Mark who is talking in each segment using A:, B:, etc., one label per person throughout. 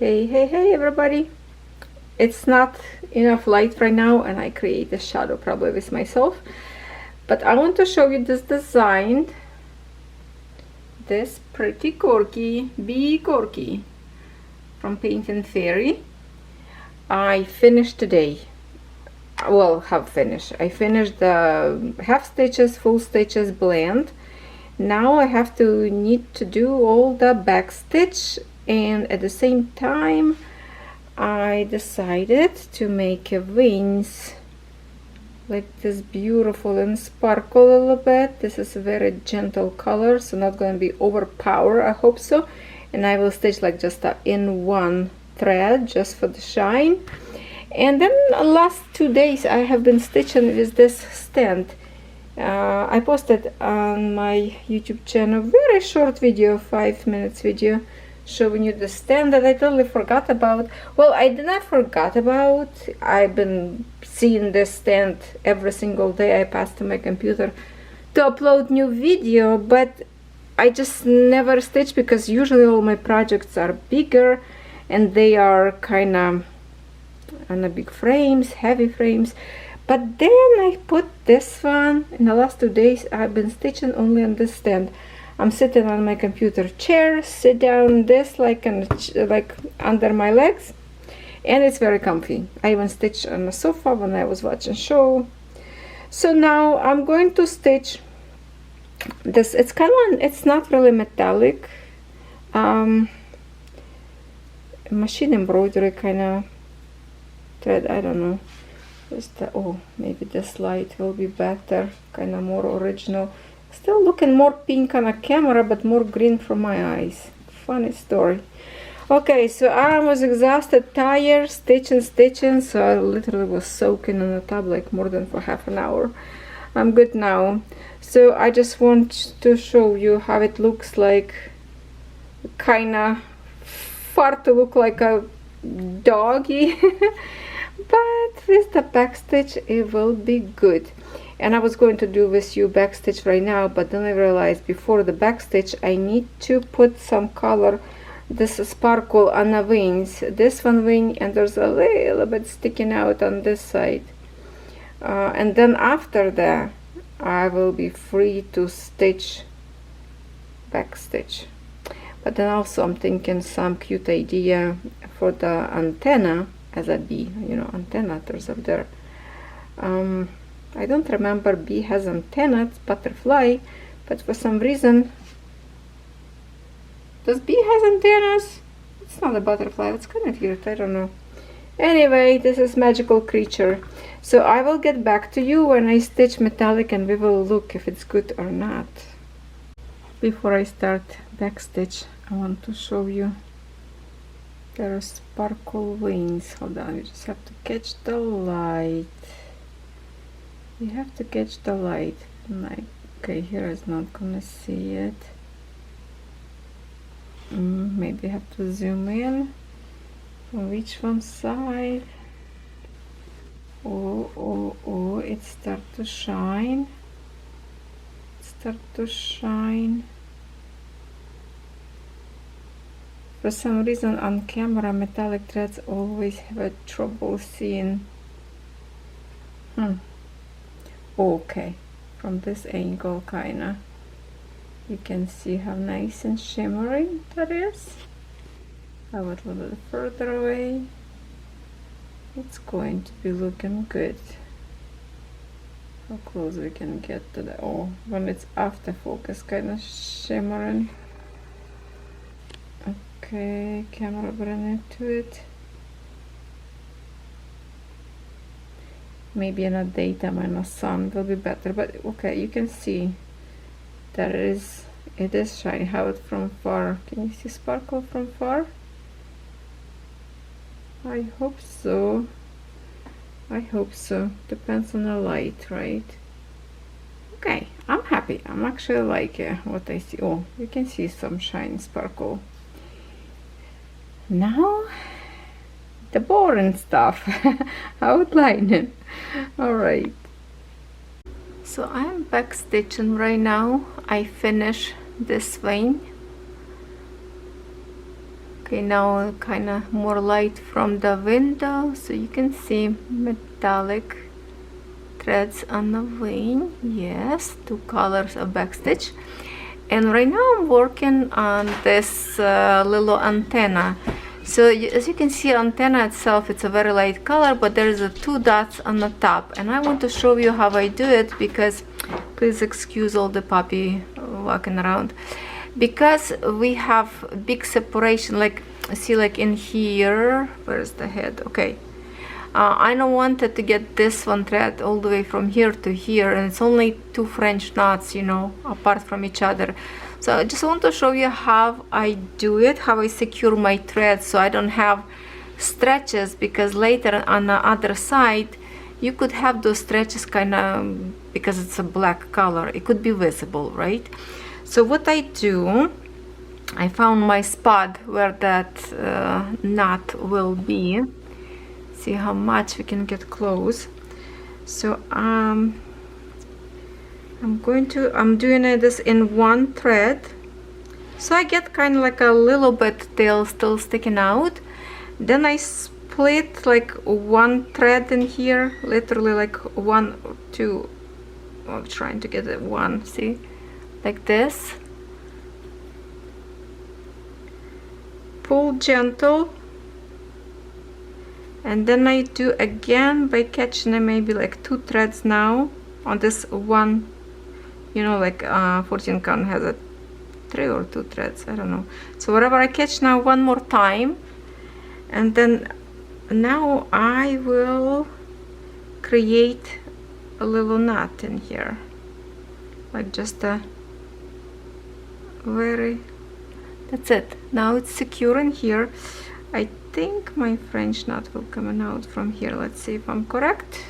A: Hey everybody. It's not enough light right now and I create a shadow probably with myself, but I want to show you this design, this pretty corgi, Bee-Corgi from Paint and Fairy. I finished today. Well, half finished. I finished the half stitches, full stitches blend. Now I have to need to do all the back stitch, and at the same time I decided to make a wings like this, beautiful and sparkle a little bit. This is a very gentle color, so not going to be overpower, I hope so. And I will stitch like just in one thread just for the shine. And then the last 2 days I have been stitching with this stand. I posted on my YouTube channel very short video, 5 minutes video, showing you the stand that I totally forgot about. Well, I did not forget about. I've been seeing this stand every single day I pass to my computer to upload new video, but I just never stitch because usually all my projects are bigger and they are kind of on the big frames, heavy frames. But then I put this one. In the last 2 days I've been stitching only on this stand. I'm sitting on my computer chair, sit down this like under my legs, and it's very comfy. I even stitched on the sofa when I was watching show. So now I'm going to stitch this. It's kind of, it's not really metallic, machine embroidery kind of thread. I don't know. Oh, maybe this light will be better, kind of more original. Still looking more pink on a camera, but more green from my eyes. Funny story. Okay, so I was exhausted, tired, stitching, so I literally was soaking in the tub like more than for half an hour. I'm good now. So I just want to show you how it looks like, kind of far to look like a doggy. But with the back stitch it will be good. And I was going to do with you back stitch right now, but then I realized before the back stitch I need to put some color, this sparkle on the wings, this one wing, and there's a little bit sticking out on this side, and then after that I will be free to stitch back stitch. But then also I'm thinking some cute idea for the antenna, as a bee, you know, antenna there's up there. I don't remember bee has antenna, it's butterfly, but for some reason, does bee has antennas? It's not a butterfly, it's kind of weird, I don't know. Anyway, this is magical creature. So I will get back to you when I stitch metallic and we will look if it's good or not. Before I start back stitch, I want to show you there are sparkle wings. Hold on, you just have to catch the light. You have to catch the light. Like, okay, here is not gonna see it. Maybe I have to zoom in from which one side. Oh, it start to shine. For some reason on camera metallic threads always have a trouble seeing. Okay, from this angle kinda you can see how nice and shimmering that is. I went a little bit further away. It's going to be looking good. How close we can get to the, oh, when it's after focus kinda shimmering. Okay, camera bring into it. Maybe in a daytime and a sun will be better, but okay, you can see there is, it is shiny. How it from far? Can you see sparkle from far? I hope so. Depends on the light, right? Okay, I'm happy. I'm actually like what I see. Oh, you can see some shine, sparkle. Now the boring stuff. Outlining. All right, so I'm back stitching right now. I finish this vein Okay, now kind of more light from the window, so you can see metallic threads on the wing. Yes, 2 colors of backstitch. And right now I'm working on this little antenna. So as you can see, antenna itself, it's a very light color, but there's 2 dots on the top, and I want to show you how I do it, because please excuse all the puppy walking around, because we have big separation, like see, like in here, where's the head? Okay, I don't want it to get this one thread all the way from here to here, and it's only 2 French knots, you know, apart from each other. So I just want to show you how I do it, how I secure my threads so I don't have stretches, because later on the other side you could have those stretches kind of, because it's a black color, it could be visible, right? So what I do, I found my spot where that knot will be. See how much we can get close. So I'm doing this in 1 thread, so I get kind of like a little bit tail still sticking out. Then I split like 1 thread in here, literally like 1 or 2. I'm trying to get it 1, see, like this. Pull gentle, and then I do again by catching maybe like 2 threads now on this one. You know, like 14 count has a 3 or 2 threads, I don't know. So whatever I catch now, 1 more time, and then now I will create a little knot in here, like just a very, that's it. Now it's secure in here. I think my French knot will come out from here. Let's see if I'm correct.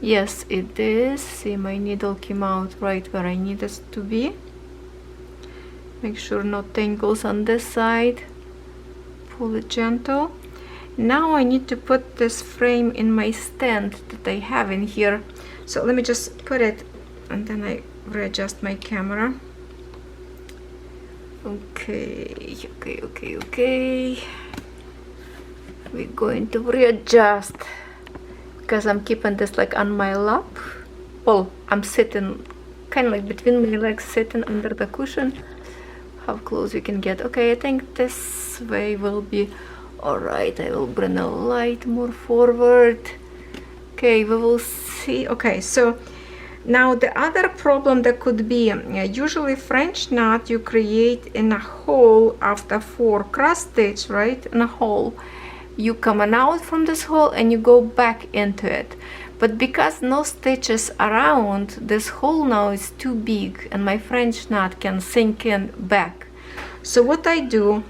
A: Yes, it is. See, my needle came out right where I need it to be. Make sure no tangles on this side. Pull it gentle. Now I need to put this frame in my stand that I have in here. So let me just put it, and then I readjust my camera. Okay. We're going to readjust, because I'm keeping this like on my lap. Well, I'm sitting kind of like between my legs, sitting under the cushion. How close we can get? Okay, I think this way will be all right. I will bring the light more forward. Okay, we will see. Okay, so now the other problem that could be, usually French knot you create in a hole after 4 cross stitch, right? In a hole. You come out from this hole and you go back into it, but because no stitches around, this hole now is too big and my French knot can sink in back. So what I do,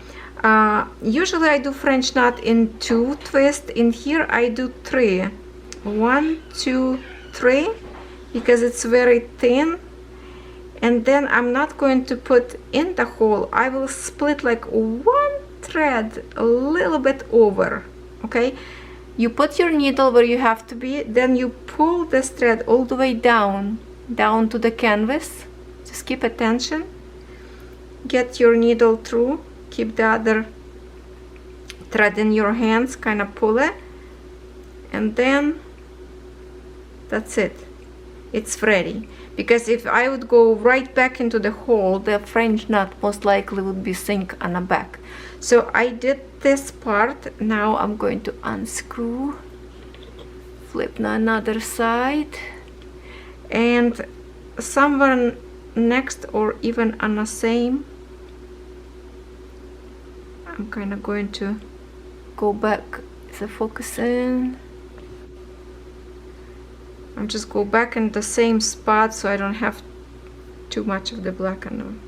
A: usually I do French knot in 2 twists. In here I do 3, 1, 2, 3, because it's very thin. And then I'm not going to put in the hole, I will split like 1 thread a little bit over. Okay, you put your needle where you have to be, then you pull this thread all the way down to the canvas. Just keep attention, get your needle through, keep the other thread in your hands, kind of pull it, and then that's it, it's ready. Because if I would go right back into the hole, the French knot most likely would be sink on the back. So I did this part. Now I'm going to unscrew, flip the another side, and somewhere next or even on the same, I'm kind of going to go back. Is it focusing? I'll just go back in the same spot so I don't have too much of the black on them.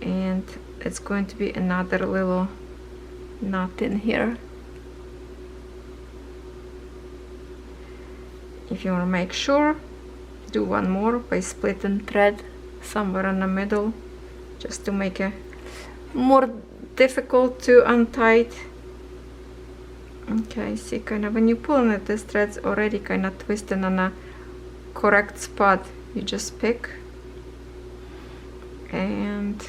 A: And it's going to be another little knot in here. If you want to make sure, do 1 more by splitting thread somewhere in the middle, just to make it more difficult to untie it. Okay, see, kind of when you pull on it, this thread's already kind of twisting on a correct spot. You just pick and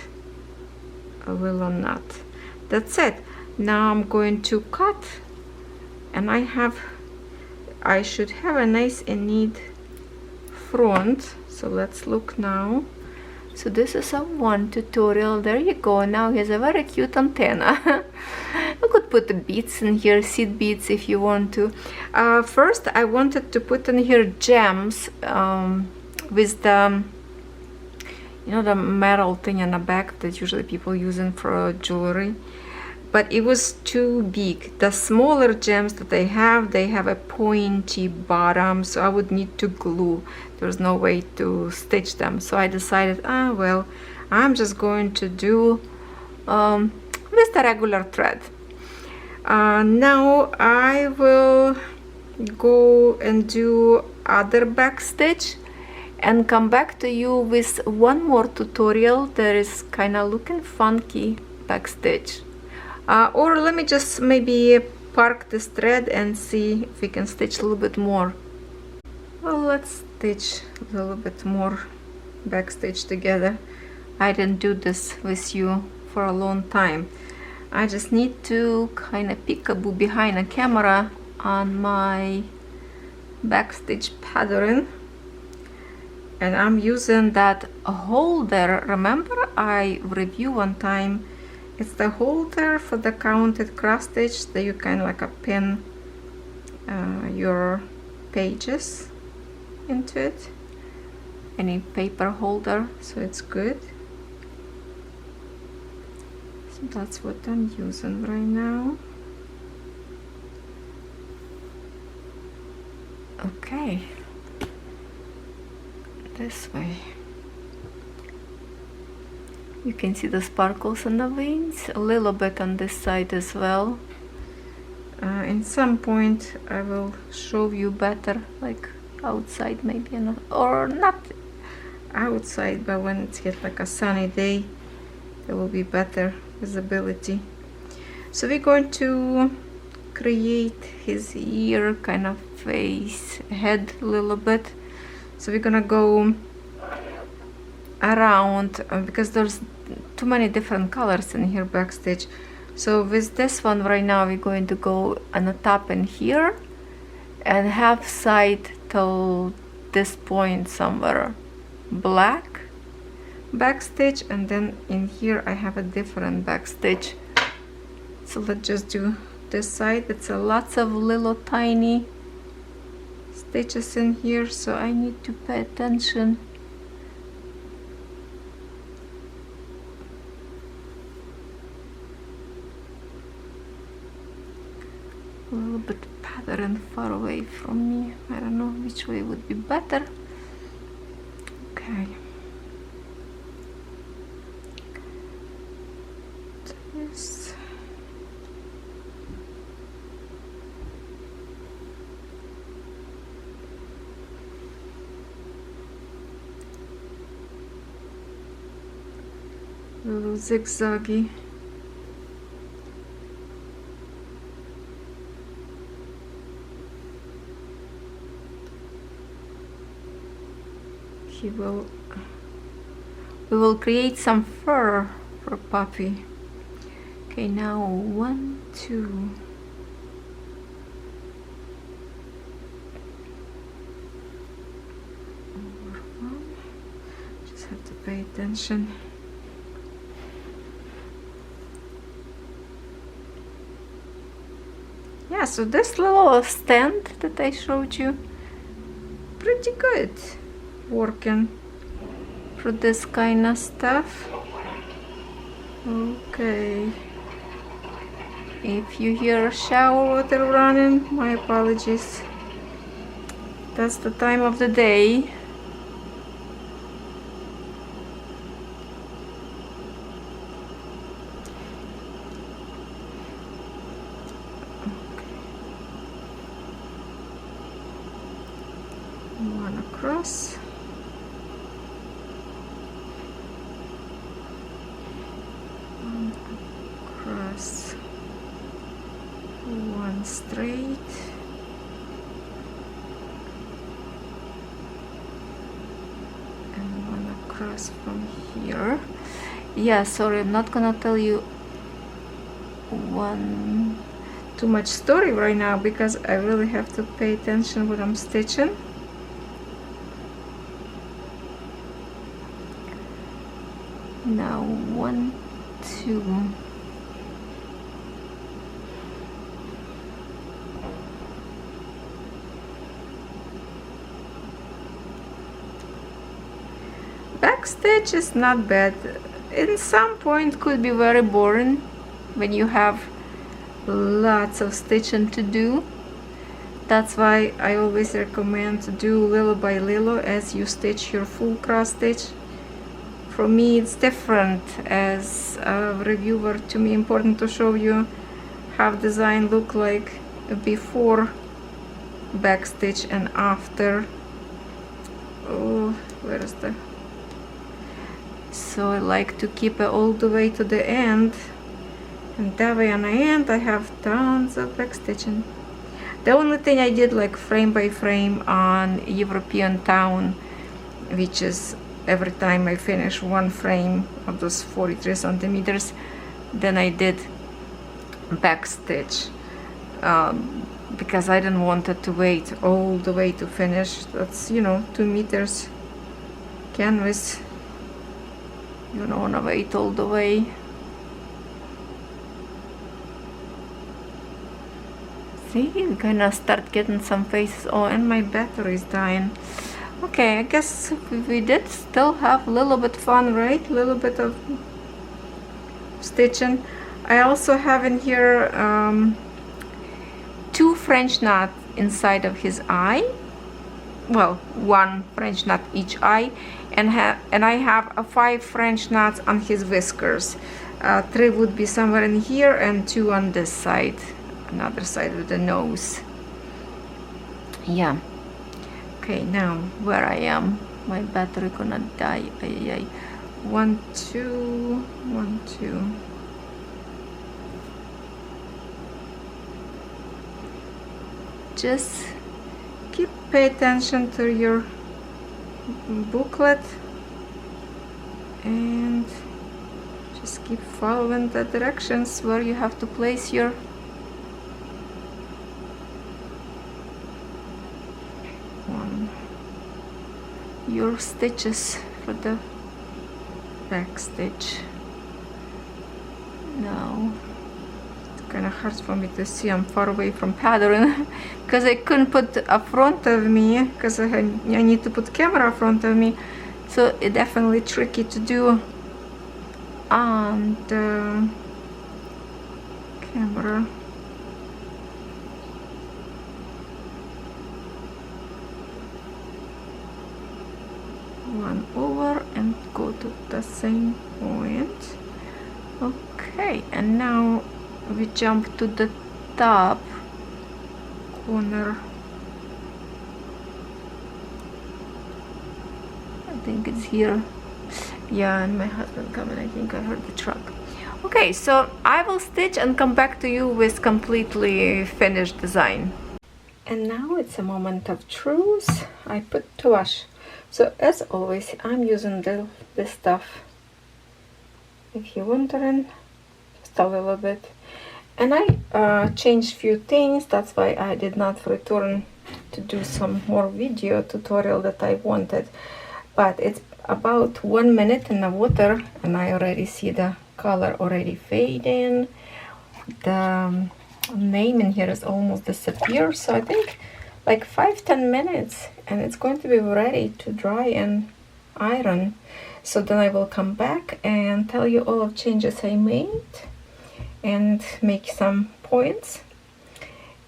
A: a little knot. that's it. Now I'm going to cut, and I should have a nice and neat front. So let's look now. So this is a one tutorial. There you go. Now he has a very cute antenna. You could put the beads in here, seed beads if you want to. First I wanted to put in here gems with the, you know, the metal thing in the back that usually people use for jewelry. But it was too big. The smaller gems that they have a pointy bottom, so I would need to glue. There's no way to stitch them, so I decided, well, I'm just going to do with the regular thread. Now I will go and do other back stitch and come back to you with one more tutorial that is kind of looking funky back stitch. Or let me just maybe park this thread and see if we can stitch a little bit more. Well, let's stitch a little bit more back stitch together. I didn't do this with you for a long time. I just need to kind of peekaboo behind the camera on my back stitch pattern. And I'm using that holder. Remember I reviewed one time. It's the holder for the counted cross stitch that you kind of like a pin your pages into it. Any paper holder, so it's good. So that's what I'm using right now. Okay, this way. You can see the sparkles on the veins, a little bit on this side as well. In some point I will show you better, like outside maybe, or not outside, but when it's get like a sunny day, there will be better visibility. So we're going to create his ear, kind of face, head a little bit. So we're gonna go around because there's too many different colors in here backstitch. So with this one right now we're going to go on the top in here and have side till this point somewhere black backstitch, and then in here I have a different backstitch. So let's just do this side. It's a lots of little tiny stitches in here, so I need to pay attention. A little bit pattern far away from me. I don't know which way would be better. Okay. This. A little zigzaggy. We will create some fur for Puppy. Okay, now 1, 2. Just have to pay attention. Yeah, so this little stand that I showed you, pretty good working for this kind of stuff. Okay, if you hear shower water running, my apologies. That's the time of the day. One across. One across. One straight. And one across from here. Yeah, sorry, I'm not gonna tell you too much story right now because I really have to pay attention what I'm stitching. Now 1, 2. Backstitch is not bad. In some point could be very boring when you have lots of stitching to do. That's why I always recommend to do little by little as you stitch your full cross stitch. For me it's different as a reviewer. To me important to show you how design look like before backstitch and after. Oh, where is the... So I like to keep it all the way to the end, and that way on the end I have tons of backstitching. The only thing I did like frame by frame on European Town, which is every time I finish one frame of those 43 centimeters, then I did backstitch because I didn't want it to wait all the way to finish. That's, you know, 2 meters canvas. You don't want to wait all the way. See, we're gonna start getting some faces. Oh, and my battery is dying. Okay, I guess we did still have a little bit fun, right? A little bit of stitching. I also have in here 2 French knots inside of his eye. Well, 1 French knot each eye, and I have 5 French knots on his whiskers. 3 would be somewhere in here and 2 on this side, another side with the nose. Yeah. Okay, now where I am, my battery gonna die. 1, 2, 1, 2. Just pay attention to your booklet and just keep following the directions where you have to place your stitches for the back stitch. Now it's kind of hard for me to see. I'm far away from pattern because I couldn't put a front of me because I need to put camera in front of me, so it's definitely tricky to do on the camera. One over and go to the same point. Okay, and now we jump to the top corner. I think it's here. Yeah, and my husband coming. I think I heard the truck. Okay, so I will stitch and come back to you with completely finished design. And now it's a moment of truth. I put to wash. So as always, I'm using this stuff. If you're wondering, just a little bit. And I changed few things. That's why I did not return to do some more video tutorial that I wanted. But it's about 1 minute in the water, and I already see the color already fading. The name in here is almost disappeared. So I think like 5-10 minutes and it's going to be ready to dry and iron. So then I will come back and tell you all of changes I made and make some points.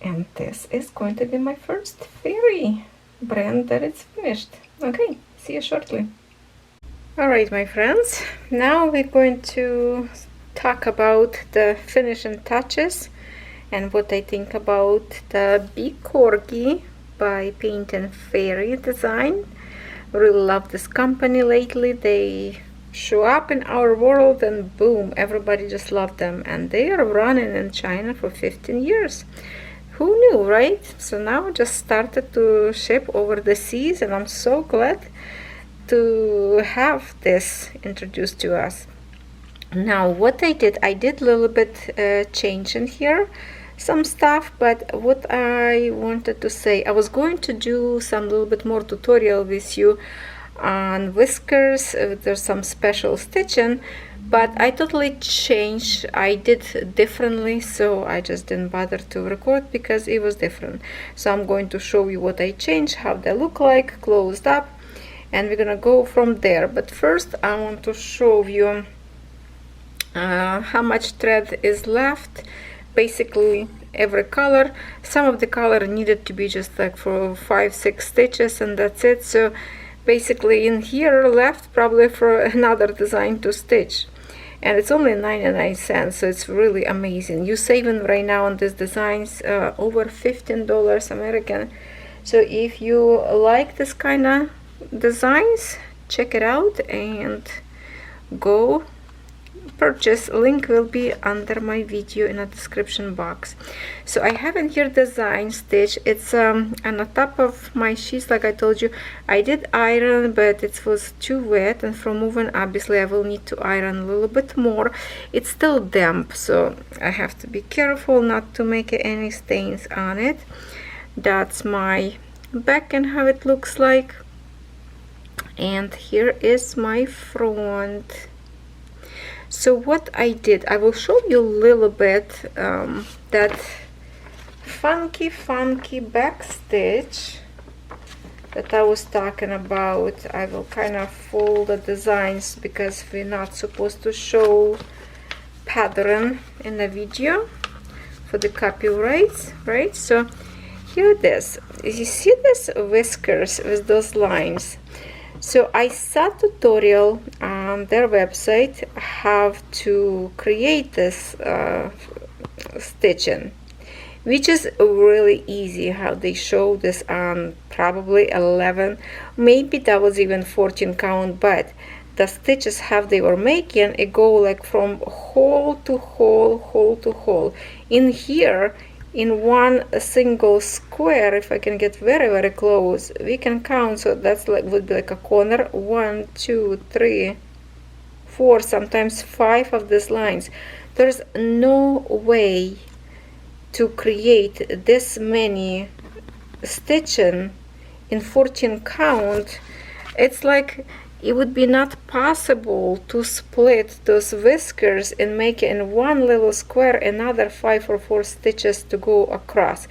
A: And this is going to be my first fairy brand that it's finished. Okay, see you shortly. Alright, my friends, now we're going to talk about the finishing touches and what I think about the Bee-Corgi by Paint and Fairy design. Really love this company lately. They show up in our world and boom, everybody just loved them, and they are running in China for 15 years. Who knew, right? So now just started to ship over the seas, and I'm so glad to have this introduced to us. Now what I did a little bit change in here, some stuff, but what I wanted to say, I was going to do some little bit more tutorial with you on whiskers. There's some special stitching, but I totally changed. I did differently, so I just didn't bother to record because it was different. So I'm going to show you what I changed, how they look like closed up, and we're gonna go from there. But first I want to show you how much thread is left. Basically every color. Some of the color needed to be just like for 5-6 stitches, and that's it. So basically in here left probably for another design to stitch, and it's only 99 cents, so it's really amazing. You saving right now on these designs over $15 American. So if you like this kind of designs, check it out and go purchase. Link will be under my video in the description box. So I have in here design stitch. It's on the top of my sheets. Like I told you, I did iron, but it was too wet, and from moving obviously I will need to iron a little bit more. It's still damp, so I have to be careful not to make any stains on it. That's my back and how it looks like, and here is my front. So what I did, I will show you a little bit that funky back stitch that I was talking about. I will kind of fold the designs because we're not supposed to show pattern in the video for the copyrights, right? So here it is. You see this whiskers with those lines. So I saw tutorial on their website how to create this stitching, which is really easy. How they show this on probably 11, maybe that was even 14 count, but the stitches how they were making it go like from hole to hole to hole. In here, in one single square, if I can get very close, we can count. So that's like would be like a corner, 1 2 3 4, sometimes 5 of these lines. There's no way to create this many stitching in 14 count. It's like it would be not possible to split those whiskers and make in one little square another 5 or 4 stitches to go across.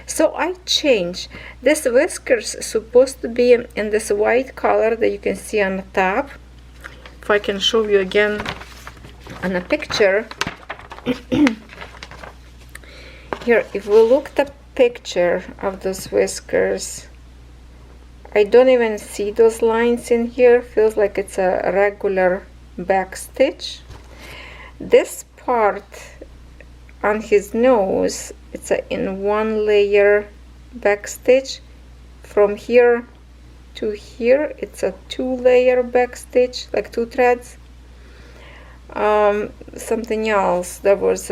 A: So I changed. This whiskers supposed to be in this white color that you can see on the top. If I can show you again on a picture. Here, if we look at the picture of those whiskers, I don't even see those lines in here. Feels like it's a regular back stitch. This part on his nose, it's a in one layer back stitch. From here to here, it's a 2-layer back stitch, like 2 threads. Something else, there was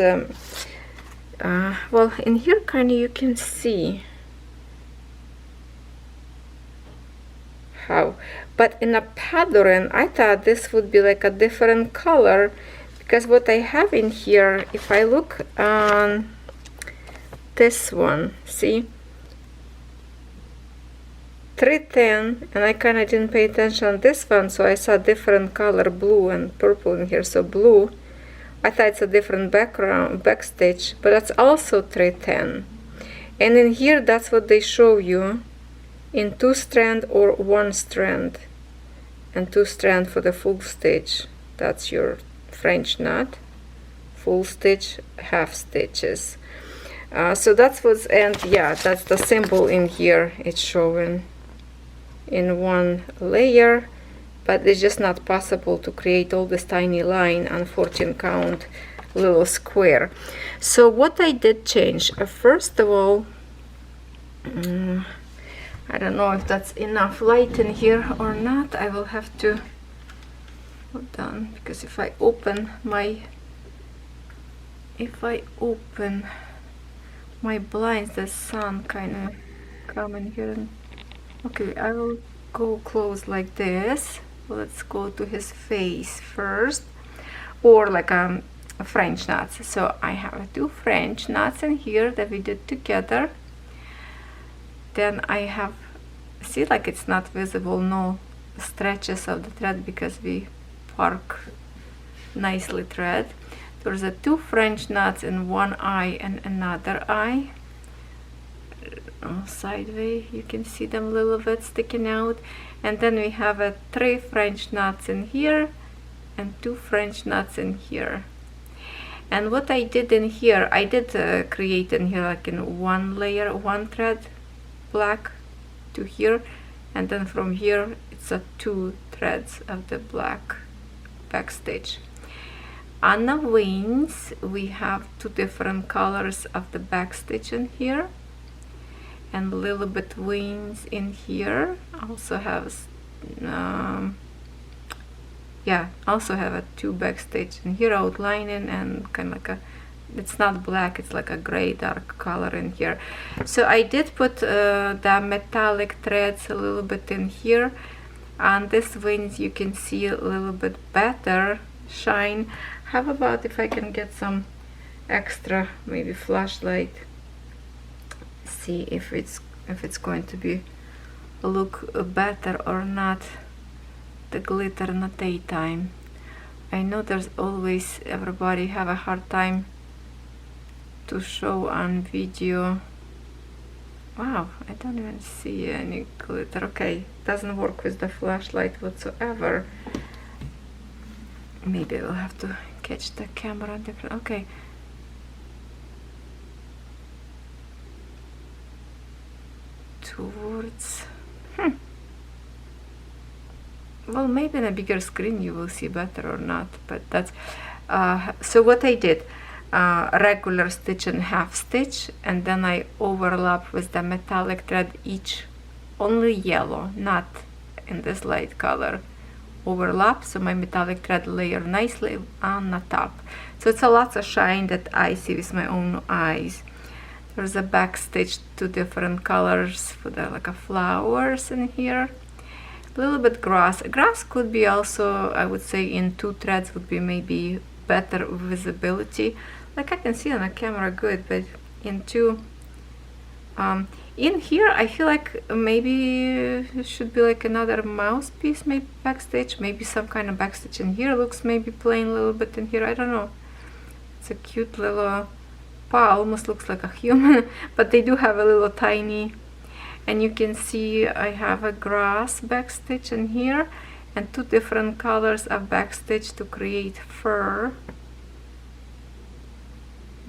A: well, in here kind of you can see how, but in a pattern I thought this would be like a different color, because what I have in here, if I look on this one, see 310, and I kind of didn't pay attention on this one, so I saw different color, blue and purple in here. So blue, I thought it's a different background back stitch, but that's also 310. And in here that's what they show you in 2-strand or 1-strand, and 2-strand for the full stitch. That's your French knot, full stitch, half stitches. So that's what's, and yeah, that's the symbol in here. It's showing in 1 layer, but it's just not possible to create all this tiny line on 14 count little square. So what I did change, first of all, I don't know if that's enough light in here or not. I will have to hold on, because if I open my blinds, the sun kind of come in here. And okay, I will go close like this. Let's go to his face first. or like French knots. So I have 2 French knots in here that we did together. Then I have, see, like it's not visible, no stretches of the thread because we park nicely thread. There's a 2 French knots in one eye and another eye. Sideways you can see them a little bit sticking out, and then we have a 3 French knots in here and 2 French knots in here. And what I did in here, I did create in here like in one layer, 1 thread black to here, and then from here it's a 2 threads of the black backstitch. On the wings we have 2 different colors of the backstitch in here, and a little bit wings in here. Also have also have a 2 backstitch in here outlining, and kind of like a, it's not black, it's like a gray dark color in here. So I did put the metallic threads a little bit in here. On this wings you can see a little bit better shine. How about if I can get some extra, maybe flashlight, see if it's going to be look better or not, the glitter in the daytime. I know there's always, everybody have a hard time to show on video. Wow, I don't even see any glitter. Okay, doesn't work with the flashlight whatsoever. Maybe we'll have to catch the camera different. Okay, towards well, maybe on a bigger screen you will see better or not, but that's so what I did, regular stitch and half stitch, and then I overlap with the metallic thread, each only yellow, not in this light color, overlap, so my metallic thread layer nicely on the top. So it's a lot of shine that I see with my own eyes. There's a back stitch, 2 different colors for the like a flowers in here. A little bit grass. Grass could be also, I would say, in 2 threads would be maybe better visibility. Like I can see on the camera good, but in 2. In here I feel like maybe it should be like another mouse piece, maybe backstitch, maybe some kind of backstitch in here. Looks maybe plain a little bit in here, I don't know. It's a cute little paw, almost looks like a human, but they do have a little tiny, and you can see I have a grass backstitch in here and 2 different colors of backstitch to create fur.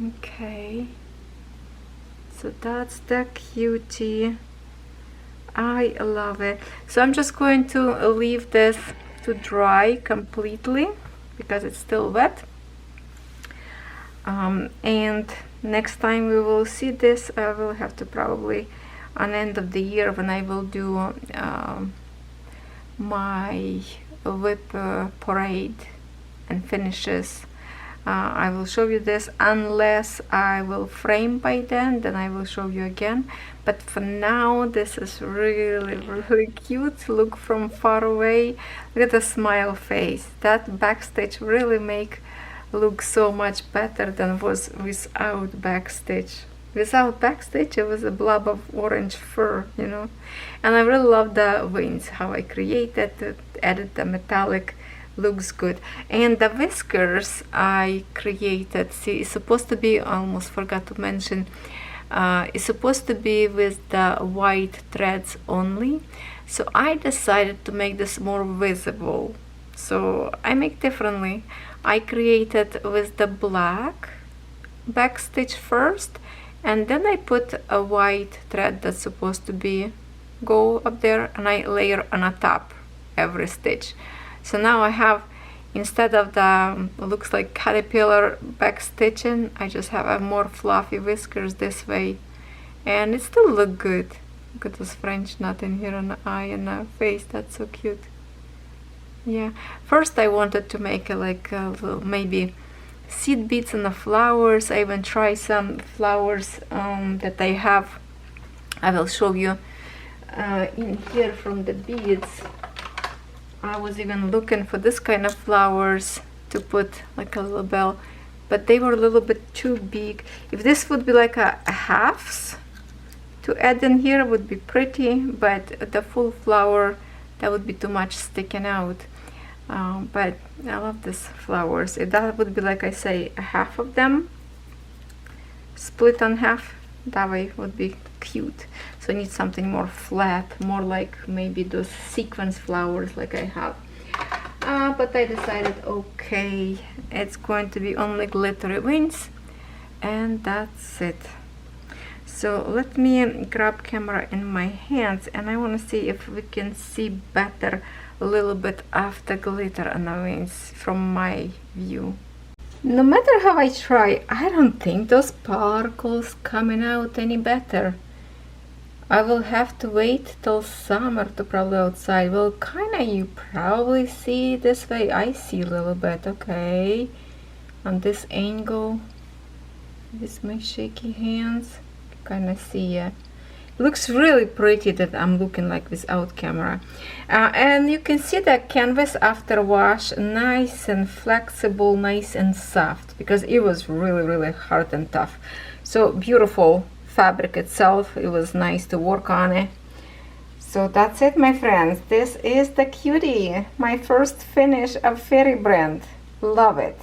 A: Okay, so that's the cutie. I love it. So I'm just going to leave this to dry completely because it's still wet. And next time we will see this, I will have to probably on end of the year when I will do my whip parade and finishes. I will show you this unless I will frame by then I will show you again, but for now this is really cute. Look from far away, look at the smile face. That backstitch really make look so much better than was without backstitch. Without backstitch it was a blob of orange fur, you know. And I really love the wings, how I created it, added the metallic, looks good. And the whiskers I created, see, it's supposed to be, I almost forgot to mention, it's supposed to be with the white threads only. So I decided to make this more visible. So I make differently. I created with the black backstitch first, and then I put a white thread that's supposed to be go up there, and I layer on a top every stitch. So now I have, instead of the looks like caterpillar back stitching, I just have a more fluffy whiskers this way, and it still look good. Look at this French knot in here on the eye and the face. That's so cute. Yeah, first I wanted to make a, like a little, maybe seed beads and the flowers. I even try some flowers that I have. I will show you in here from the beads. I was even looking for this kind of flowers to put like a little bell, but they were a little bit too big. If this would be like a halves to add in here, would be pretty, but the full flower, that would be too much sticking out. But I love these flowers. If that would be, like I say, a half of them split on half, that way would be cute. So I need something more flat, more like maybe those sequence flowers like I have. But I decided, okay, it's going to be only glittery wings, and that's it. So let me grab camera in my hands, and I want to see if we can see better a little bit of the glitter on the wings from my view. No matter how I try, I don't think those sparkles coming out any better. I will have to wait till summer to probably outside. Well, kinda you probably see this way. I see a little bit, okay. On this angle, with my shaky hands, kinda see it. Looks really pretty that I'm looking like without camera. And you can see the canvas after wash, nice and flexible, nice and soft, because it was really hard and tough. So beautiful fabric itself, it was nice to work on it. So that's it, my friends. This is the cutie, my first finish of Fairy brand. Love it.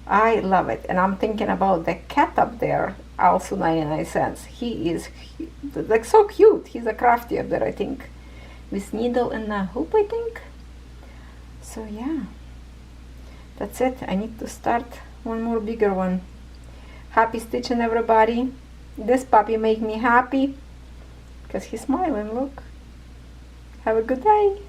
A: I love it. And I'm thinking about the cat up there, also 99 cents. He is like so cute. He's a crafty up there, I think, with needle and a hoop, I think. So yeah, that's it. I need to start one more bigger one. Happy stitching, everybody. This puppy make me happy because he's smiling. Look. Have a good day.